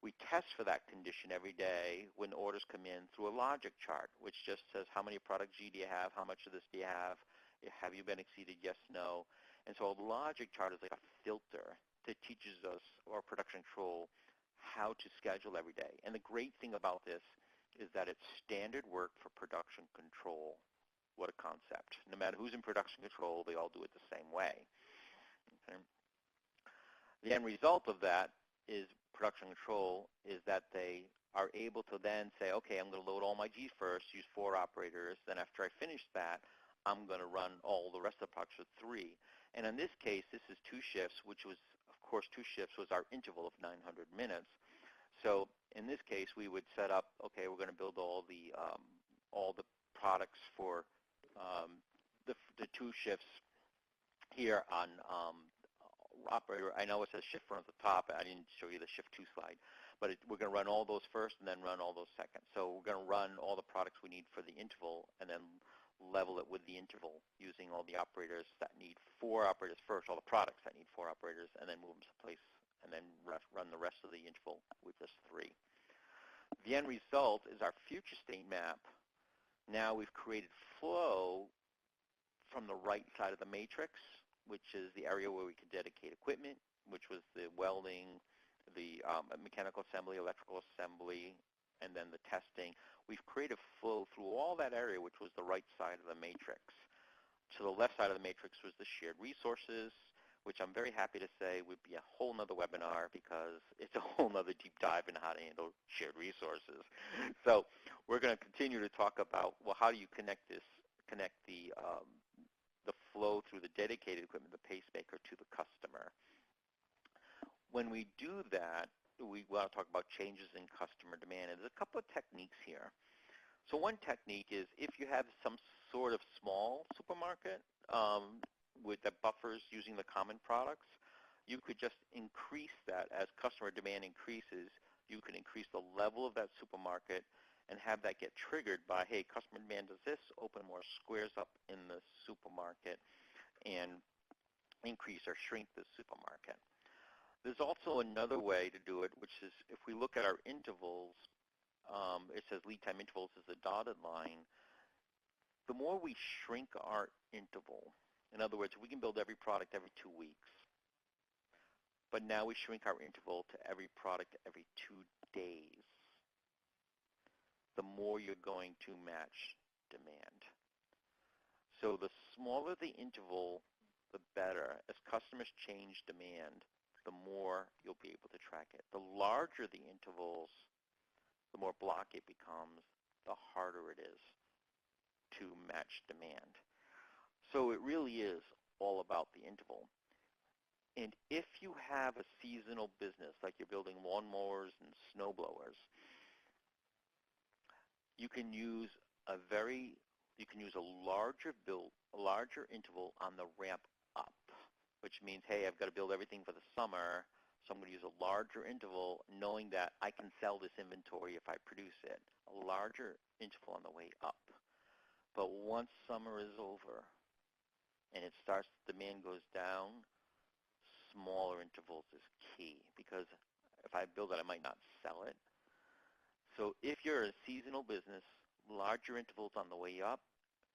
We test for that condition every day when orders come in through a logic chart, which just says how many product G do you have, how much of this do you have you been exceeded, yes, no. And so a logic chart is like a filter that teaches us, or production control, how to schedule every day. And the great thing about this is that it's standard work for production control. What a concept. No matter who's in production control, they all do it the same way. Okay. The end result of that is production control is that they are able to then say, okay, I'm going to load all my G's first, use 4 operators. Then after I finish that, I'm going to run all the rest of the products with 3. And in this case, this is 2 shifts, which was, of course, 2 shifts was our interval of 900 minutes. So in this case, we would set up, okay, we're going to build all the products for the two shifts here on operator. I know it says shift 1 at the top. I didn't show you the shift 2 slide, but we're going to run all those first and then run all those second. So we're going to run all the products we need for the interval and then level it with the interval using all the operators that need 4 operators first, all the products that need 4 operators, and then move them someplace and then run the rest of the interval with just 3. The end result is our future state map. Now we've created flow from the right side of the matrix, which is the area where we could dedicate equipment, which was the welding, the mechanical assembly, electrical assembly, and then the testing. We've created flow through all that area, which was the right side of the matrix. To the left side of the matrix was the shared resources, which I'm very happy to say would be a whole nother webinar because it's a whole nother deep dive into how to handle shared resources. So we're going to continue to talk about, well, how do you connect the flow through the dedicated equipment, the Pacemaker, to the customer. When we do that, we want to talk about changes in customer demand. And there's a couple of techniques here. So one technique is if you have some sort of small supermarket with the buffers using the common products, you could just increase that as customer demand increases. You can increase the level of that supermarket and have that get triggered by, hey, customer demand does this, open more squares up in the supermarket, and increase or shrink the supermarket. There's also another way to do it, which is if we look at our intervals, it says lead time intervals is a dotted line. The more we shrink our interval, in other words, we can build every product every 2 weeks, but now we shrink our interval to every product every 2 days, the more you're going to match demand. So the smaller the interval, the better. As customers change demand, the more you'll be able to track it. The larger the intervals, the more blocky it becomes, the harder it is to match demand. So it really is all about the interval. And if you have a seasonal business, like you're building lawnmowers and snowblowers, you can use a larger interval on the ramp up, which means, hey, I've got to build everything for the summer, so I'm going to use a larger interval knowing that I can sell this inventory if I produce it. A larger interval on the way up. But once summer is over and demand goes down, smaller intervals is key, because if I build it, I might not sell it. So if you're a seasonal business, larger intervals on the way up,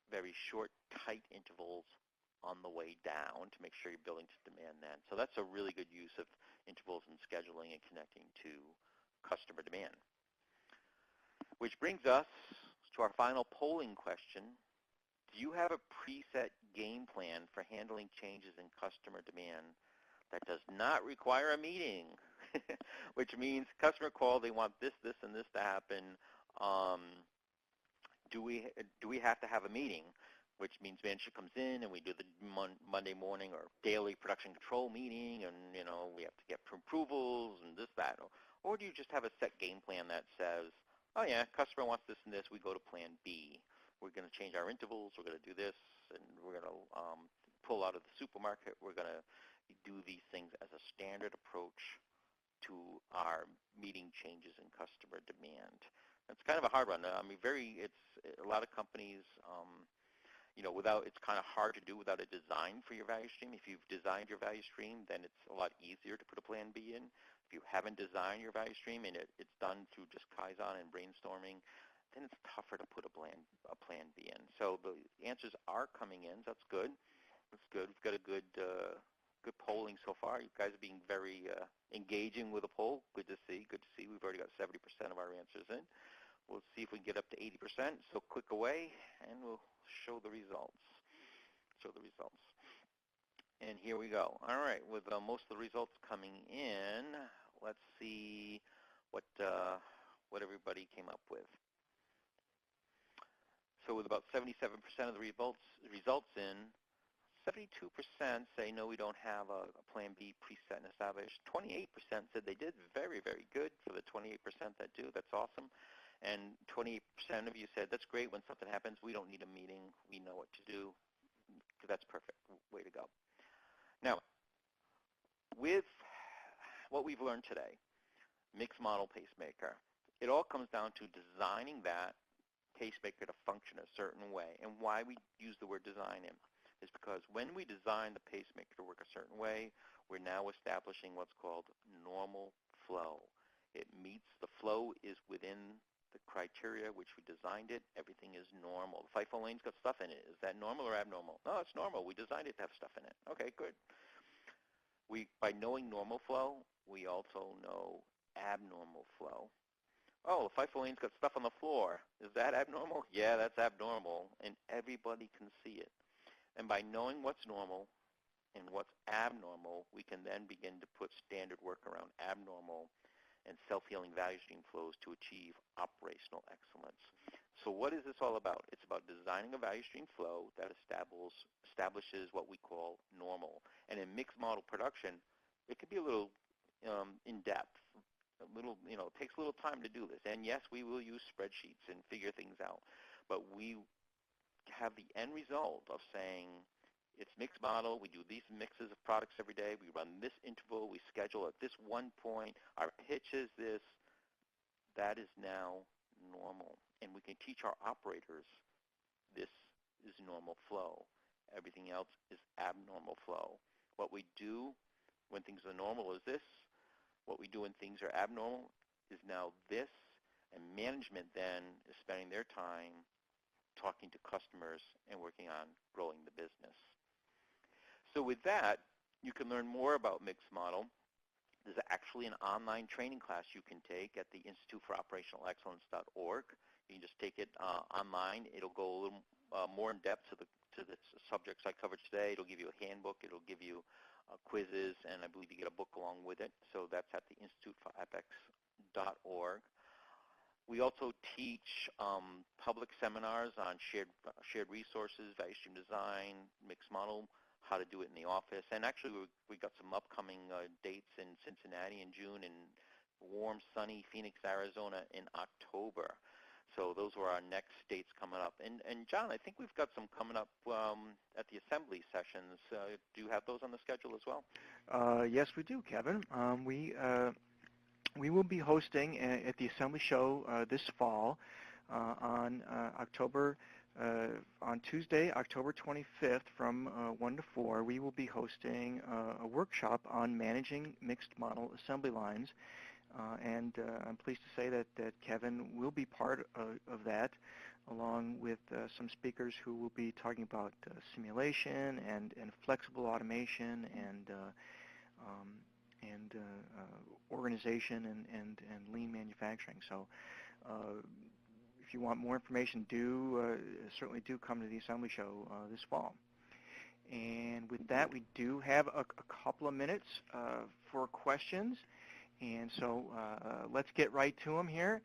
very short, tight intervals on the way down to make sure you're building to demand then. So that's a really good use of intervals in scheduling and connecting to customer demand. Which brings us to our final polling question. Do you have a preset game plan for handling changes in customer demand that does not require a meeting? Which means customer call, they want this, this, and this to happen. Do we have to have a meeting? Which means manager comes in and we do the Monday morning or daily production control meeting, and we have to get approvals and this, that. Or do you just have a set game plan that says, oh yeah, customer wants this and this, we go to plan B. We're going to change our intervals, we're going to do this, and we're going to pull out of the supermarket. We're going to do these things as a standard approach to our meeting changes in customer demand. It's kind of a hard one. I mean, it's a lot of companies, it's kind of hard to do without a design for your value stream. If you've designed your value stream, then it's a lot easier to put a plan B in. If you haven't designed your value stream and it's done through just Kaizen and brainstorming, then it's tougher to put a plan B in. So the answers are coming in. So that's good. That's good. We've got a good polling so far. You guys are being very engaging with the poll. Good to see. Good to see. We've already got 70% of our answers in. We'll see if we can get up to 80%. So click away, and we'll show the results. And here we go. All right. With most of the results coming in, let's see what everybody came up with. So with about 77% of the results in, 72% say no, we don't have a plan B preset and established. 28% said they did. Very, very good for the 28% that do. That's awesome. And 28% of you said, that's great. When something happens, we don't need a meeting. We know what to do. That's perfect. Way to go. Now, with what we've learned today, mixed model pacemaker, it all comes down to designing that pacemaker to function a certain way. And why we use the word design is because when we design the pacemaker to work a certain way, we're now establishing what's called normal flow. It meets, the flow is within the criteria which we designed it. Everything is normal. The FIFO lane's got stuff in it. Is that normal or abnormal? No, it's normal. We designed it to have stuff in it. Okay, good. By knowing normal flow, we also know abnormal flow. Oh, the FIFO lane's got stuff on the floor. Is that abnormal? Yeah, that's abnormal, and everybody can see it. And by knowing what's normal and what's abnormal, we can then begin to put standard work around abnormal and self-healing value stream flows to achieve operational excellence. So what is this all about? It's about designing a value stream flow that establishes what we call normal. And in mixed model production, it could be a little in-depth. A little, it takes a little time to do this. And yes, we will use spreadsheets and figure things out. But we have the end result of saying it's mixed model. We do these mixes of products every day. We run this interval. We schedule at this one point. Our pitch is this. That is now normal. And we can teach our operators this is normal flow. Everything else is abnormal flow. What we do when things are normal is this. What we do when things are abnormal is now this, and management then is spending their time talking to customers and working on growing the business. So with that, you can learn more about mixed model. There's actually an online training class you can take at the Institute for Operational Excellence.org. You can just take it online. It'll go a little more in depth to the subjects I covered today. It'll give you a handbook. It'll give you quizzes, and I believe you get a book along with it. So that's at the instituteforepex.org. We also teach public seminars on shared resources, value stream design, mixed model, how to do it in the office. And actually, we got some upcoming dates in Cincinnati in June and warm, sunny Phoenix, Arizona in October. So those were our next dates coming up. And John, I think we've got some coming up at the assembly sessions. Do you have those on the schedule as well? Yes, we do, Kevin. We will be hosting at the assembly show this fall on Tuesday, October 25th from 1 to 4. We will be hosting a workshop on managing mixed model assembly lines. And I'm pleased to say that Kevin will be part of that, along with some speakers who will be talking about simulation and flexible automation and organization and lean manufacturing. So if you want more information, certainly do come to the assembly show this fall. And with that, we do have a couple of minutes for questions. And so let's get right to them here.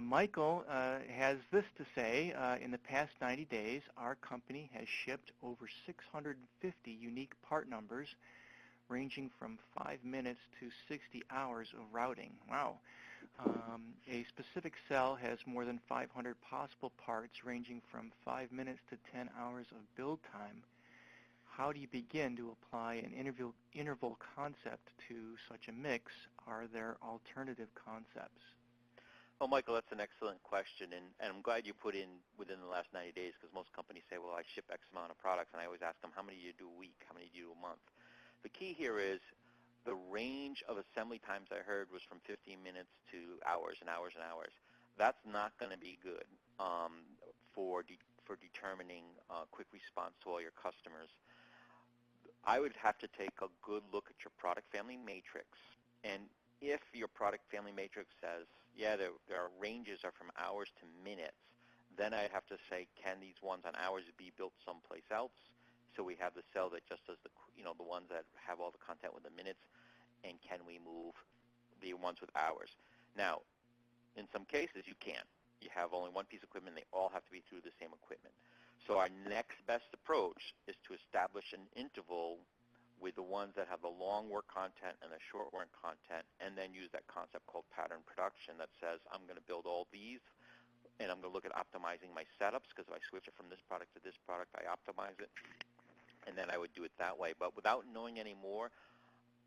Michael has this to say. In the past 90 days, our company has shipped over 650 unique part numbers ranging from 5 minutes to 60 hours of routing. Wow. A specific cell has more than 500 possible parts ranging from 5 minutes to 10 hours of build time. How do you begin to apply an interval concept to such a mix? Are there alternative concepts? Well, Michael, that's an excellent question, and I'm glad you put in within the last 90 days, because most companies say, well, I ship X amount of products, and I always ask them, how many do you do a week? How many do you do a month? The key here is the range of assembly times I heard was from 15 minutes to hours and hours and hours. That's not going to be good for determining quick response to all your customers. I would have to take a good look at your product family matrix. And if your product family matrix says, yeah, their ranges are from hours to minutes, then I'd have to say, can these ones on hours be built someplace else? So we have the cell that just does the ones that have all the content with the minutes, and can we move the ones with hours? Now, in some cases, you can't. You have only one piece of equipment. They all have to be through the same equipment. So our next best approach is to establish an interval with the ones that have the long work content and the short work content, and then use that concept called pattern production that says, I'm going to build all these, and I'm going to look at optimizing my setups, because if I switch it from this product to this product, I optimize it, and then I would do it that way. But without knowing any more,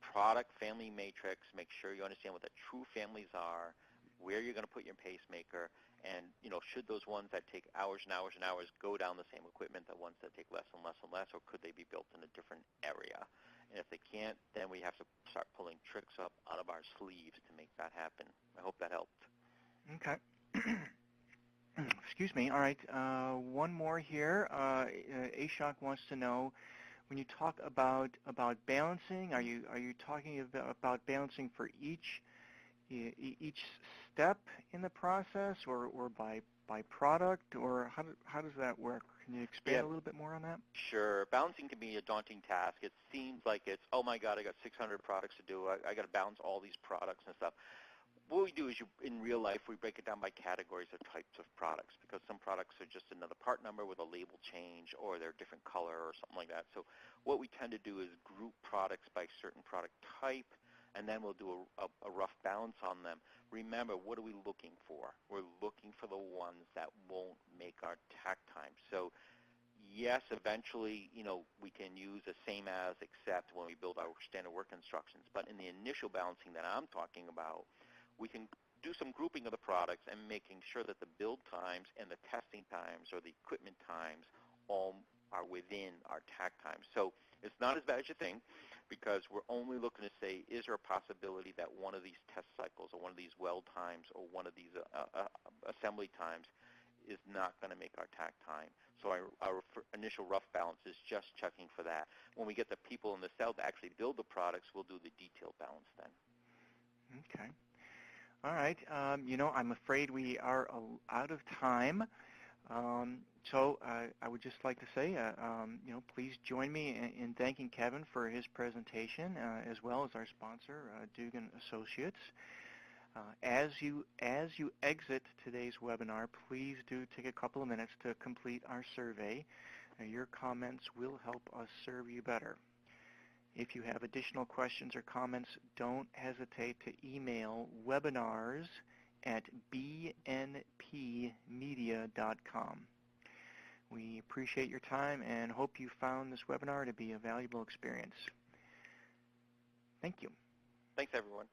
product family matrix, make sure you understand what the true families are, where you're going to put your pacemaker, and should those ones that take hours and hours and hours go down the same equipment, the ones that take less and less and less, or could they be built in a different area? And if they can't, then we have to start pulling tricks up out of our sleeves to make that happen. I hope that helped. Okay. Excuse me. All right. One more here. Ashok wants to know, when you talk about balancing, are you talking about balancing for each step in the process, or by product, or how does that work? Can you expand a little bit more on that? Sure. Balancing can be a daunting task. It seems like it's, oh my God, I got 600 products to do. I got to balance all these products and stuff. What we do is, in real life, we break it down by categories or types of products, because some products are just another part number with a label change, or they're a different color or something like that. So what we tend to do is group products by certain product type, and then we'll do a rough balance on them. Remember, what are we looking for? We're looking for the ones that won't make our takt time. So yes, eventually, we can use the same as except when we build our standard work instructions. But in the initial balancing that I'm talking about, we can do some grouping of the products and making sure that the build times and the testing times or the equipment times all are within our takt time. So it's not as bad as you think, because we're only looking to say, is there a possibility that one of these test cycles or one of these weld times or one of these assembly times is not going to make our takt time. So our initial rough balance is just checking for that. When we get the people in the cell to actually build the products, we'll do the detailed balance then. Okay. All right. I'm afraid we are out of time. So I would just like to say, please join me in thanking Kevin for his presentation, as well as our sponsor, Duggan Associates. As you exit today's webinar, please do take a couple of minutes to complete our survey. Your comments will help us serve you better. If you have additional questions or comments, don't hesitate to email webinars@bnpmedia.com. We appreciate your time and hope you found this webinar to be a valuable experience. Thank you. Thanks, everyone.